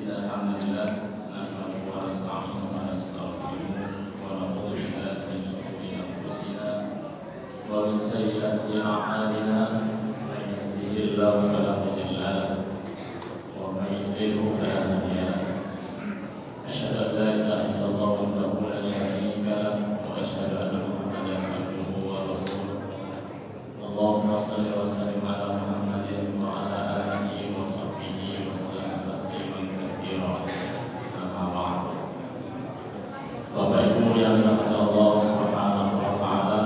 Alhamdulillah nahmaduhu wa nasta'inuhu wa nastaghfiruh wa na'udzu billahi min shururi anfusina wa min sayyiati a'malina may yahdihillahu fala mudilla lahu wa may yudlilhu fala hadiya lahu asyhadu an la ilaha illallah wahdahu la syarika lahu wa asyhadu anna Muhammadan abduhu wa rasuluh. Allahumma shalli wa sallim ala Muhammadin wa ala alihi wa sahbihi wa sallam tasliman katsiran. Amma ba'd. Bapak Ibu yang dirahmati Allah Subhanahu wa taala,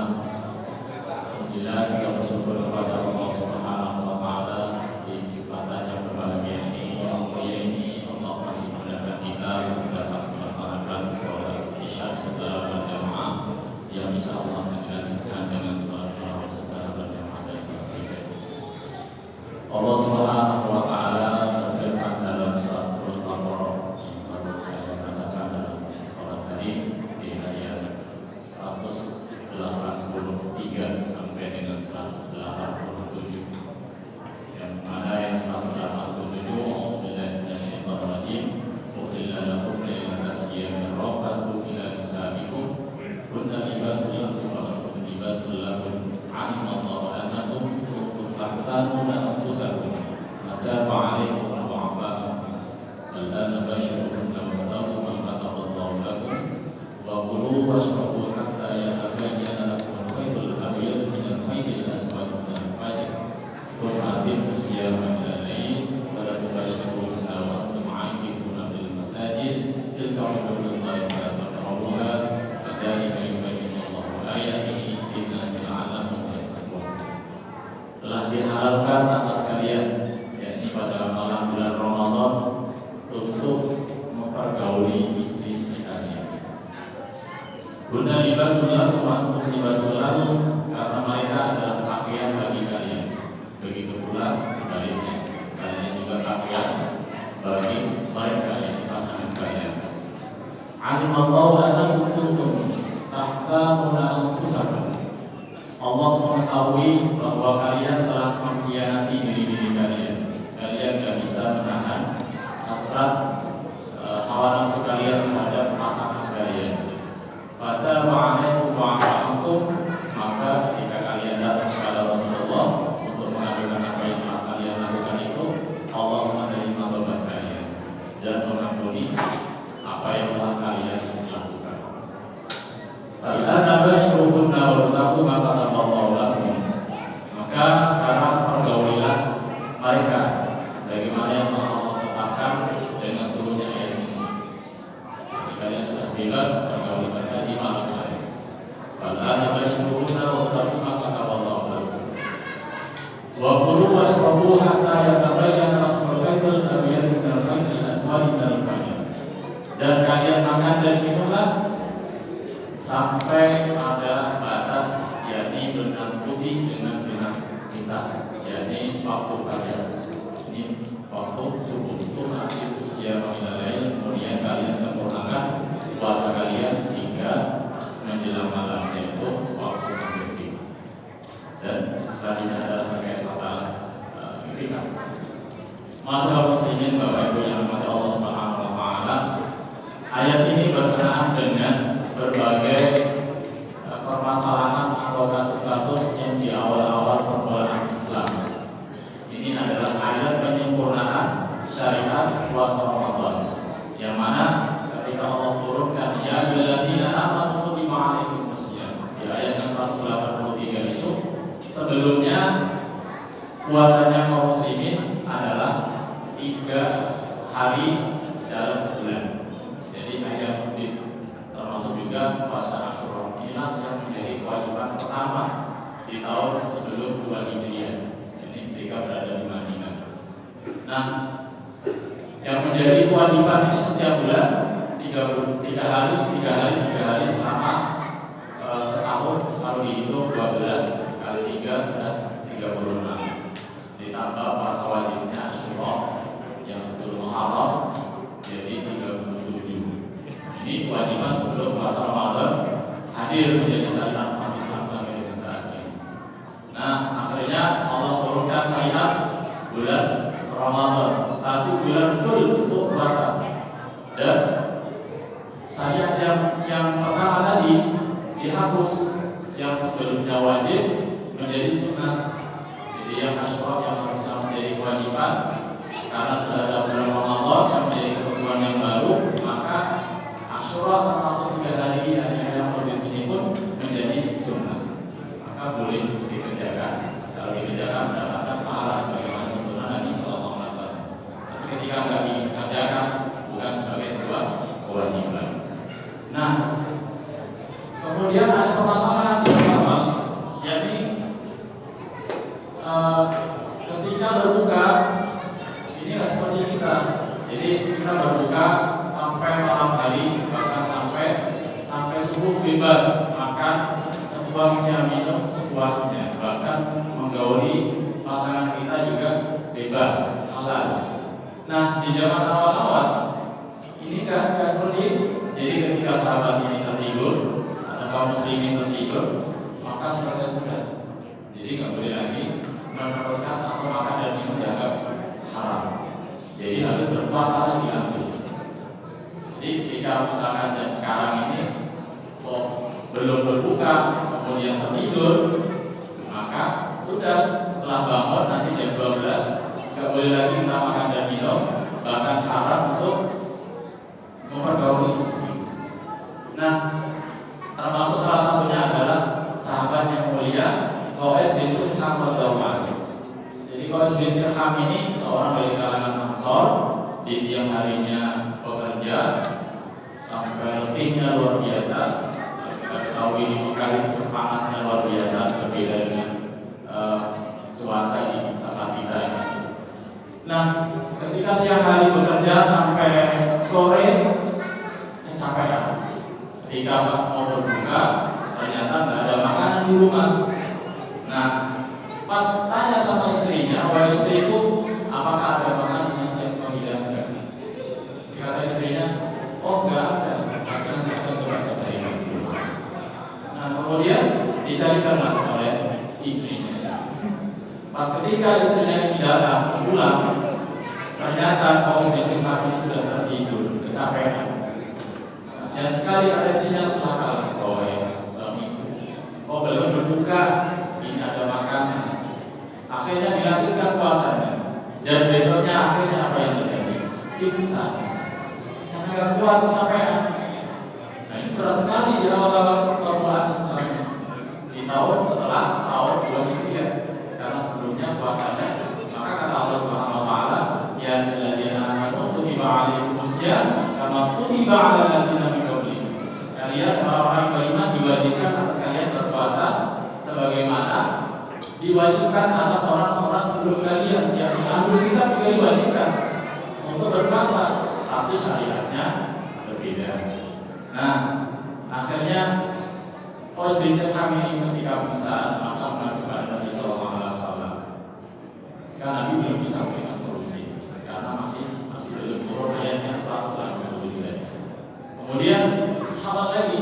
alhamdulillah kita bersyukur kepada Allah Subhanahu wa taala di kesempatan yang berbahagia ini, yang mulia ini, Allah masih mudahkan kita dapat melaksanakan sholat Isya secara berjamaah yang insyaallah dilanjutkan dengan sholat tarawih secara berjamaah dan seterusnya. Allah Subhanahu wa taala berfirman dalam surat Al-Baqarah yang baru saya bacakan dalam salat tadi di ayat 183 sampai dengan 187, yang mana yang 187 A'udzubillahi minasyaitonir rajim uhilla lakum lailatas siyamir rafathu ila nisa'ikum kunna libasul lakum wa antum libasul lahum 'alimallahu annakum kuntum tahtanuna anfusakum fataba 'alaikum al-'afaa al-ana bashiruhunna wabtaghu ma kataballahu lakum wa kulu washrabu hatta yatabayyana lakum al-khaytul abyadu min al-khaytil aswad min al-fajr thumma atimmu siyama ila al-layl wa la tubashiruhunna wa antum 'aakifuna fil masajid tilka hududullahi fala taqrabuha kadzalika yubayyinu Allahu ayatihi lin-nasi la'allahum yattaqun. Telah dihalalkan atas kalian, yakni pada malam bulan Ramadan, untuk mempergauli istri-istri kalian. Guna libasul lakum wa antum libasul lahum, karena mereka adalah pakaian bagi kalian. Begitu pula sebaliknya, kalian juga pakaian bagi mereka yang pasangan kalian. Alimallahu annakum kuntum tahtanuna anfusakum. Allah mengetahui bahwa kalian telah mengkhianati diri-diri kalian. Kalian tidak bisa menahan hasrat hawa nafsu kalian terhadap pasangan kalian. Fataba 'alaikum wa 'afa'akum, maka ketika kalian datang kepada Rasulullah untuk mengadukan apa yang telah kalian lakukan itu, Allah menerima tobat kalian dan mengampuni apa yang telah kalian lakukan. Al-ana bashiruhunna wabtaghu ma kataballahu lakum, maka sekarang pergaulilah mereka sebagaimana yang Allah tetapkan dengan turunnya ayat ini. Jika kalian sudah bebas, pergauli mereka di malam hari. Al-ana bashiruhunna wabtaghu ma kataballahu lakum wa kulu washrabu hatta yatabayyana lakum al-khaytul abyadu min al-khaytil aswad min al-fajr, dan kalian makan dan minumlah sampai ada batas, yakni benang putih dengan benang hitam, yakni waktu fajar. Ini waktu subuh. Nanti usia menilai, kemudian kalian sempurnakan puasa kalian hingga menjelang malam, yaitu waktu maghrib. Dan selanjutnya adalah terkait masalah itikaf. Masalah muslimin, Bapak Ibu yang dirahmati Allah Subhanahu wa taala, ayat ini berkenaan dengan berbagai permasalahan atau kasus-kasus yang di awal-awal permulaan Islam. Ini adalah ayat penyempurnaan syariat puasa Ramadan, yang mana ketika Allah turunkan ya ayyuhalladzina amanu kutiba 'alaikumus syiyam di ayat 183 itu, sebelumnya puasanya kaum muslimin adalah 3 hari dalam sebulan. Jadi ayat termasuk juga puasa Asyura, inilah yang menjadi kewajiban pertama di tahun sebelum 2 Hijriah, ini ketika berada di Madinah. Nah, yang menjadi kewajiban ini setiap bulan 3 hari selama setahun. Kalau dihitung 12 kali 3 sudah 36. Ditambah puasa wajibnya Asyura yang sebelum Muharram, jadi 37. Ini kewajiban sebelum puasa Ramadan hadir menjadi syariat umat Islam sampai dengan saat ini. Nah, akhirnya Allah turunkan syariat bulan Ramadan, 1 bulan full untuk puasa. dihapus, yang sebelumnya wajib menjadi sunnah. Jadi yang Asyura yang harusnya menjadi kewajiban, karena sudah ada bulan Ramadan yang menjadi ketentuan yang baru, maka Asyura termasuk 3 hari yang lebih ini pun menjadi sunnah. Maka boleh dikerjakan. Kalau dikerjakan mendapatkan pahala sebagaimana tuntunan Nabi Sallallahu Alaihi Wasallam. Tapi ketika nggak dikerjakan, bukan sebagai sebuah kewajiban. Nah, kemudian ada permasalahan yang pertama, yakni ketika berbuka ini nggak seperti kita. Jadi kita berbuka sampai malam hari, bahkan sampai subuh bebas makan sepuasnya, minum sepuasnya, bahkan menggauli pasangan kita juga bebas, halal. Nah, di zaman awal-awal ini kan nggak seperti itu. Jadi ketika sahabat ini tertidur, ada kaum muslimin tertidur, maka selesai sudah. Jadi nggak boleh lagi meneruskan atau makan dan minum dianggap haram. Jadi harus berpuasa lagi nanti. Jadi ketika misalkan jam sekarang ini belum berbuka, kemudian tertidur, maka sudah setelah bangun nanti jam 12 nggak boleh lagi kita makan dan minum, bahkan haram untuk mempergauli istri. Nah, termasuk salah satunya adalah sahabat yang mulia Qais bin Sirham radhiyallahu anhu. Jadi Qais bin Sirham ini seorang dari kalangan Ansor, di siang harinya bekerja sampai letihnya luar biasa. Kita tahu ini Mekah itu panasnya luar biasa, berbeda dengan cuaca di tempat kita ini. Nah, ketika siang hari bekerja sampai sore, kecapean. Ketika pas mau berbuka, ternyata nggak ada makanan di rumah. Nah, pas tanya sama istrinya, wahai istriku, apakah ada makanan yang saya menghidangkan? Kata istrinya, oh nggak ada, makanan tertentu rasa terima. Nah, kemudian dicarikanlah oleh istrinya. Pas ketika istrinya ini datang pulang, ternyata kaum muslimin kami sudah tertidur, kecapean. Kasihan sekali ada istrinya sudah kalah. Oh ya, suamiku, oh belum berbuka, ini ada makanan. Akhirnya dilanjutkan puasanya, dan besoknya akhirnya apa yang terjadi? Pingsan. Karena nggak kuat kecapean. Nah, ini berat sekali di awal-awal permulaan Islam. Di tahun setelah tahun 2000 ya, karena sebelumnya puasanya, maka kata Allah Subhanahu Wa Taala, ya alladzina amanu kutiba alaikumusiyam kama kutiba alal ladzina min qablikum. Kalian orang-orang yang beriman diwajibkan atas kalian berpuasa sebagaimana diwajibkan atas orang-orang sebelum kalian, yakni ahli kitab juga diwajibkan untuk berpuasa, tapi syariatnya berbeda. Nah, akhirnya Qais bin Sirham ini ketika pingsan maka menghadap kepada Nabi Sallallahu Alaihi Wasallam. Karena Nabi belum bisa memberikan solusi karena masih belum turun ayatnya 100. Kemudian sahabat lagi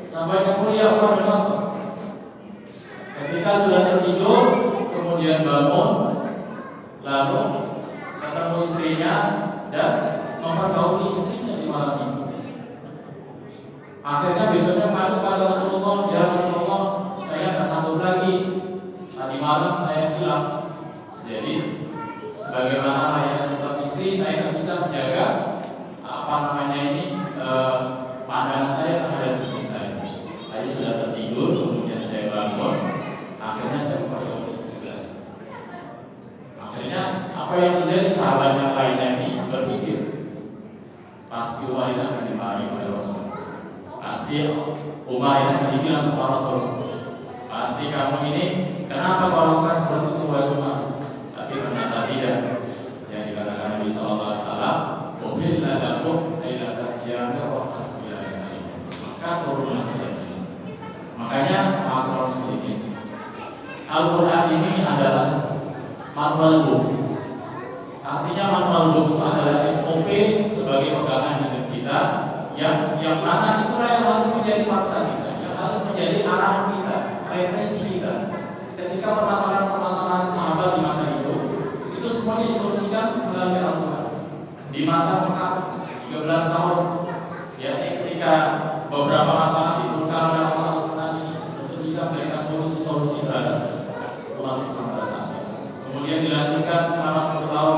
sampai yang mulia Umar bin Khattab ketika sudah tertidur kemudian bangun lalu ketemu istrinya dan mempergauli istrinya di malam itu. Akhirnya besoknya malu pada Rasulullah, ya Rasulullah, saya nggak sanggup lagi. Tadi malam saya hilang. Jadi sebagaimana layaknya suami istri, saya nggak bisa menjaga pandangan saya terhadap istri saya. Saya sudah tertidur, kemudian saya bangun, akhirnya saya mempergauli istri saya. Akhirnya apa yang terjadi? Sahabat yang lainnya ini berpikir, pasti Umar ini akan dimarahi oleh Rasul. Pasti Umar ini akan dibilang sama Rasul, pasti kamu ini kenapa kalau melakukan seperti itu wahai Umar? Tapi ternyata tidak. Yang dikatakan Nabi Sallallahu Alaihi Wasallam, "Uhilla lakum lailata siyami rafathun ila nisaikum." Maka turunlah ayat ini. Makanya masalah muslimin, Al-Quran ini adalah manual book. Artinya manual book itu adalah SOP sebagai pegangan hidup kita, yang mana itulah yang harus menjadi fakta kita, yang harus menjadi arahan kita, referensi kita. Ketika permasalahan-permasalahan sahabat di masa itu semuanya disolusikan melalui Al-Quran. Di masa Mekah 13 tahun, yakni ketika beberapa masalah diturunkan oleh Allah kemudian dilanjutkan selama 1 tahun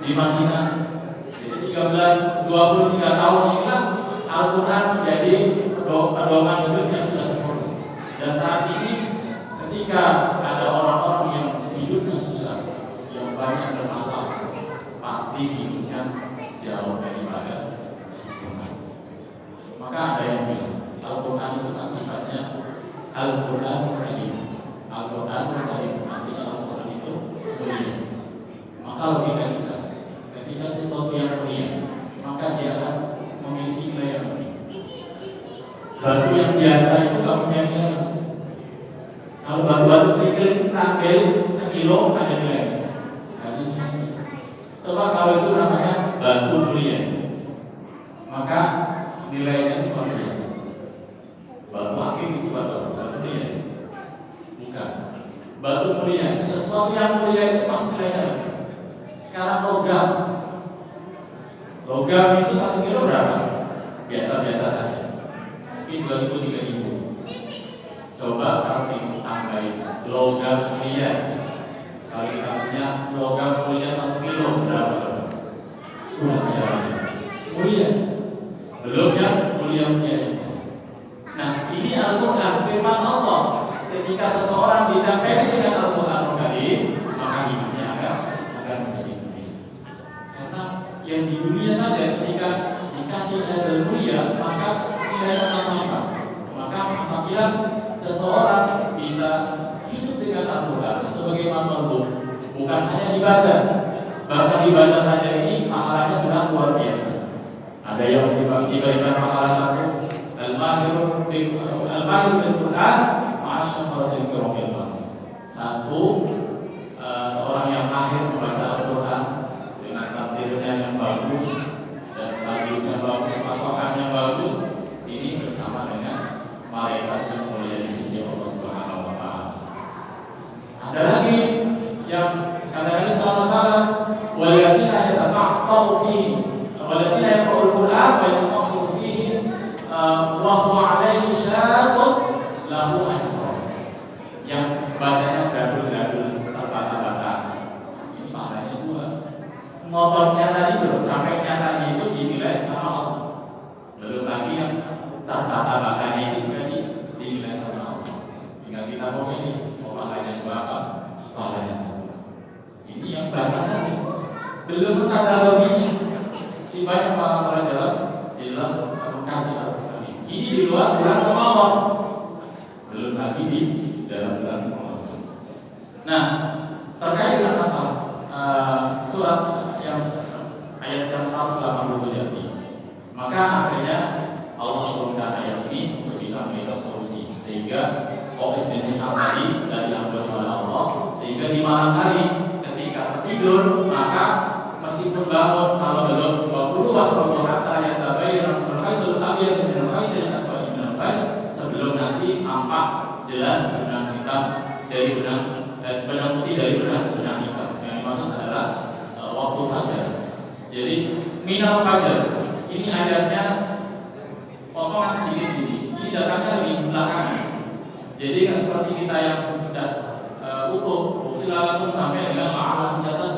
di Madinah. Jadi 23 tahun inilah Al-Quran menjadi pedoman hidup yang sudah sempurna. Dan saat ini ketika ada orang-orang yang hidupnya susah, yang banyak bermasalah, pasti hidupnya jauh daripada Al-Quran. Maka ada yang bilang Al-Quran itu kan sifatnya Al-Quran Karim. Al-Quran Karim artinya Al-Quran itu mulia. Maka logika kita, ketika sesuatu yang mulia, maka dia akan memiliki nilai yang tinggi. Batu yang biasa itu gak punya nilai. Kalau batu-batu kerikil itu ambil sekilo ada nilai. Coba kalau itu namanya batu mulia, maka nilainya itu luar biasa. Batu akik itu batu mulia, bukan batu mulia. Sesuatu yang mulia itu pasti nilainya. Sekarang logam itu 1 kilo berapa? Biasa-biasa saja, mungkin 2.000-3.000. Coba kalau kita tambahin logam mulia, kalau kita punya logam mulia 1 kilo berapa? Mulia. Belum yang mulia. Nah, ini Al-Quran firman Allah. Ketika seseorang didampingi dengan Al-Quran Karim, maka hidupnya akan menjadi mulia. Karena yang di dunia saja ketika dikasih nilai mulia, maka nilai apa? Maka apabila seseorang bisa hidup dengan Al-Quran sebagai makhluk, bukan hanya dibaca, bahkan dibaca saja ini pahalanya sudah luar biasa. Ada yang diberikan pahala 1 Al-Mahir bil Quran ma'asyafaratil kiramil bararah. 1 seorang yang mahir membaca Al-Quran dengan takdirnya yang bagus dan tajwidnya bagus, pasokannya bagus, ini bersama dengan malaikat yang mulia di sisi Allah Subhanahu wa taala. Ada lagi yang kadang-kadang salah-salah, walaupun yataqatta'u fihi, walaupun yaqra'ul Qur'an wa yataqatta'u fihi wa huwa 'alaihi syaqun lahu ajrun. Yang bacanya gadul-gadul terbata-bata, ini pahalanya 2. Ngototnya tadi belum sampai tadi itu dinilai sama Allah. Belum lagi yang terbata-batanya itu juga dinilai sama Allah. Tinggal kita mau ini pahalanya berapa? Pahalanya 1. Ini yang baca saja, belum kata lebihnya. Ini banyak para jalan di dalam kajian ini di luar bulan Ramadan, belum lagi di dalam bulan Ramadan. Nah, terkait dengan masalah surat yang ayat yang 187 ini, maka akhirnya Allah turunkan ayat ini untuk bisa memberikan solusi, sehingga OSN tadi sudah diambil oleh Allah, sehingga di malam hari ketika tidur, maka meskipun bangun kalau belum 20 wasroh hatta yang tabayyana al-khaydul abyad min al-khaydil aswad min al-fajr, sebelum nanti nampak jelas benang hitam dari benang putih dari benang hitam. Yang dimaksud adalah waktu fajar. Jadi minal fajar ini ayatnya potongan sedikit ini datangnya lebih belakangan. Jadi nggak seperti kita yang sudah utuh silakan sampai dengan ma'alah jatuh,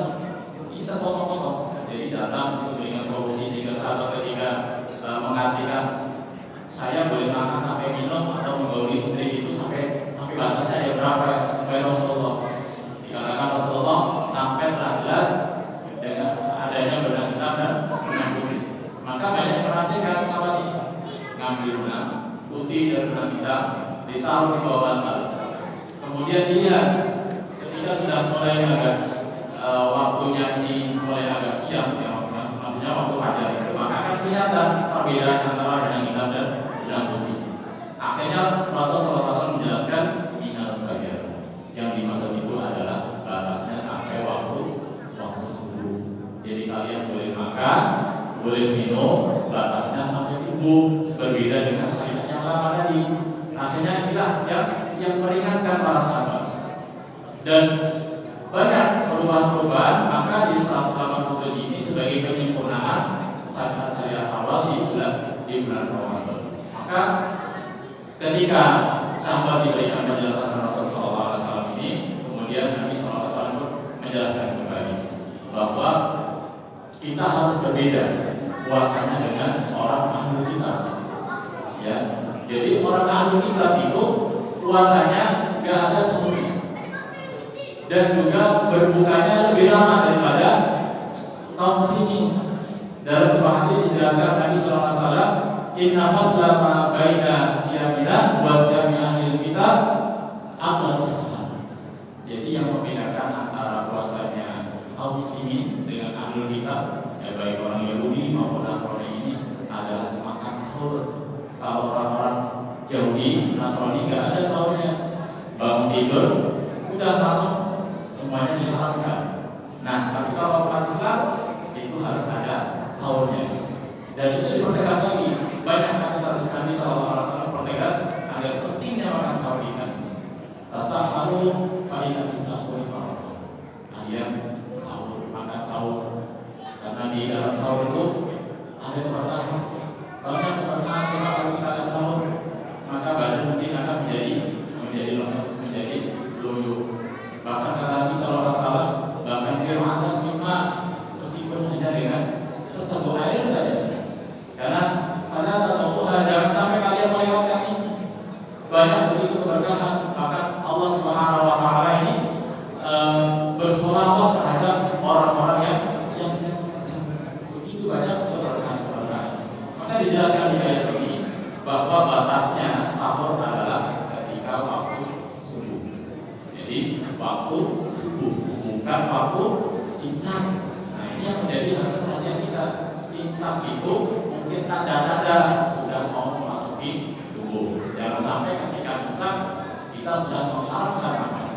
kita potong-potong. Jadi datang untuk dengan solusi sehingga sahabat ketika mengatakan saya boleh makan sampai minum atau menggauli istri itu sampai batasnya ya berapa ya? Sampai Rasulullah dikatakan Rasulullah sampai telah jelas dengan adanya benang hitam dan benang putih. Maka banyak menafsirkan sahabat ini ngambil benang putih dan benang hitam ditaruh di bawah bantal. Kemudian dilihat ketika sudah mulai agak waktunya ini mulai agak siang, ya, maksudnya waktu fajar itu, maka akan kelihatan perbedaan antara benang hitam dan benang putih. Akhirnya Rasulullah SAW menjelaskan minal fajar, yang dimaksud itu adalah batasnya sampai waktu subuh. Jadi kalian boleh makan, boleh minum, batasnya sampai subuh, berbeda dengan syariat yang lama tadi. Akhirnya inilah yang meringankan para sahabat. Dan banyak perubahan-perubahan, maka di 187 ini sebagai penyempurnaan syariat awal di bulan Ramadan. Maka ketika sahabat diberikan penjelasan Rasulullah SAW ini, kemudian Nabi SAW menjelaskan kembali bahwa kita harus berbeda puasanya dengan orang ahli kitab. Ya, jadi orang ahli kitab itu puasanya nggak ada sahurnya, dan juga berbukanya lebih lama daripada kaum muslimin. Dalam sebuah hadis dijelaskan Nabi sallallahu alaihi wasallam, "Inna fasla ma baina siyamina wa siyami ahli kitab aqrabus salam." Jadi yang membedakan antara puasanya kaum muslimin dengan ahli kitab, ya baik orang Yahudi maupun Nasrani ini adalah makan sahur. Kalau orang-orang Yahudi, Nasrani nggak ada sahurnya, bangun tidur udah langsung semuanya diharamkan. Nah, tapi kalau umat Islam itu harus ada sahurnya, dan itu dipertegas lagi. Banyak hadis Nabi SAW pertegas agar pentingnya makan sahur kita. Tasaharu fa'inna fisahuri barakah. Kalian sahur, makan sahur, karena di dalam sahur itu ada keberkahan. Banyak keberkahan. Cuma kalau kita ada sahur, maka badan mungkin akan menjadi lemas, menjadi loyo. Bahkan kata Nabi SAW, bahkan firman lima meskipun hanya dengan seteguk air saja. Karena ada Tuhan, jangan sampai kalian melewatkan ini. Banyak begitu keberkahan. Bahkan Allah Subhanahu Wa Taala ini bersolawat terhadap orang-orang yang sedang begitu banyak keberkahan. Maka dijelaskan di ayat ini bahwa batasnya sahur adalah ketika waktu subuh. Jadi waktu subuh, bukan waktu imsak. Nah, ini yang menjadi harus perhatian kita. Imsak itu mungkin tanda-tanda sudah mau memasuki subuh. Jangan sampai ketika imsak kita sudah mengharapkan makan.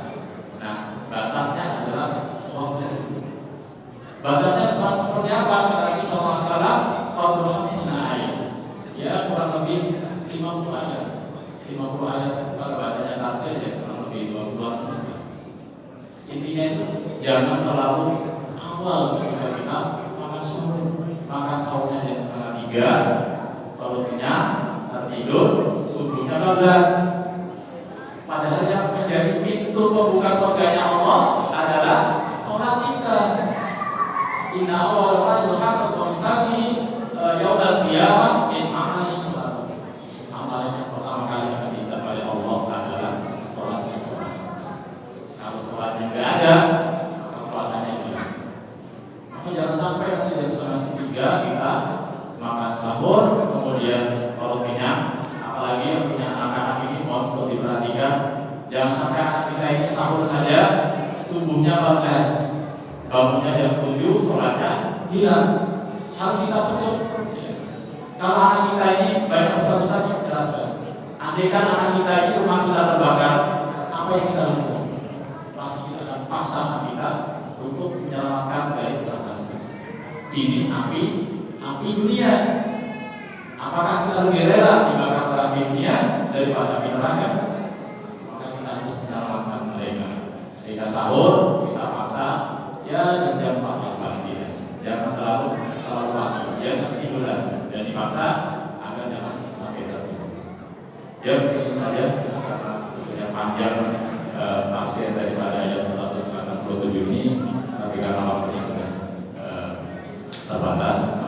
Nah, batasnya adalah waktu subuh. Batasnya seperti apa? Kata Nabi SAW, qadru khamsina ayat. Ya, kurang lebih 50 ayat. 50 ayat kalau bacanya tartil ya kurang lebih 20 ayat. Intinya itu jangan terlalu awal ketika kita makan sahur. Makan sahurnya jam 2:30, kalau kenyang tertidur subuhnya 12. Padahal yang menjadi pintu pembuka surganya Allah adalah sholat kita. Inna awwala ma yuhasabu al-insani yaumil qiyamah min amali sholat. Amalan yang pertama kali akan bisa oleh Allah adalah sholatnya. Kalau sholatnya nggak ada, maka puasanya hilang. Maka jangan sampai nanti jam 2:30 kita makan sahur, kemudian kalau kenyang, apalagi yang punya anak-anak ini mohon untuk diperhatikan, jangan sampai anak kita ini sahur saja, subuhnya 14, bangunnya jam 7, sholatnya hilang. Harus kita pecut. Kalau anak kita ini banyak besar-besar kita jelaskan. Andaikan anak kita ini rumah kita terbakar, apa yang kita lakukan? Pasti kita akan paksa anak kita untuk menyelamatkan dari kebakaran. Ini api dunia. Apakah kita lebih rela dibakar oleh api dunia daripada api neraka? Maka kita harus menyelamatkan mereka. Ketika sahur kita paksa ya jam 4 paling tidak. Jangan terlalu waktu, jangan ketiduran, dan dipaksa agar jangan sampai tertidur. Ya ini saja karena sebetulnya panjang tafsir daripada ayat 187 ini, tapi karena waktunya sudah terbatas.